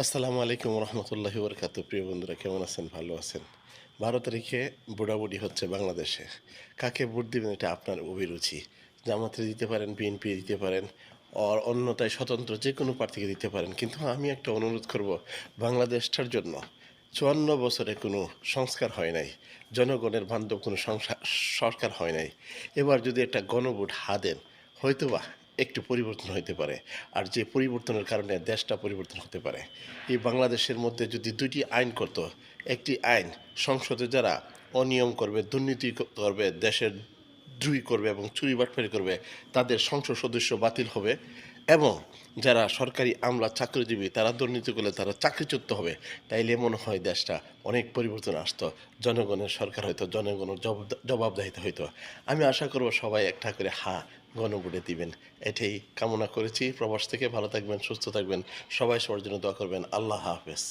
আসসালামু আলাইকুম রহমতুল্লাহি বরকাত। প্রিয় বন্ধুরা, কেমন আছেন? ভালো আছেন? 12 তারিখে ভোটাভুটি হচ্ছে বাংলাদেশে। কাকে ভোট দিবেন এটা আপনার অভিরুচি। জামাতে দিতে পারেন, বিএনপি দিতে পারেন, অন্যথায় স্বতন্ত্র যে কোনো প্রার্থীকে দিতে পারেন। কিন্তু আমি একটা অনুরোধ করব, বাংলাদেশটার জন্য 54 বছরে কোনো সংস্কার হয় নাই, জনগণের বান্ধব কোনো সরকার হয় নাই। এবার যদি একটা গণভোট দেন, হয়তোবা একটু পরিবর্তন হতে পারে। আর যে পরিবর্তনের কারণে দেশটা পরিবর্তন হতে পারে। এই বাংলাদেশের মধ্যে যদি দুইটি আইন করত, একটি আইন সংসদে যারা অনিয়ম করবে, দুর্নীতি করবে, দেশের দ্রোহী করবে এবং চুরি বাটপারি করবে, তাদের সংসদ সদস্য বাতিল হবে, এবং যারা সরকারি আমলা চাকরিজীবী তারা দুর্নীতি করলে তারা চাকরিচ্যুত হবে। তাইলে মনে হয় দেশটা অনেক পরিবর্তন আসতো, জনগণের সরকার হয়তো, জনগণের জবাবদাহিতা হইতো। আমি আশা করব সবাই একটা করে গণভোটে দিবেন, এটাই কামনা করেছি। প্রবাস থেকে ভালো থাকবেন, সুস্থ থাকবেন, সবাই সবার জন্য দোয়া করবেন। আল্লাহ হাফেজ।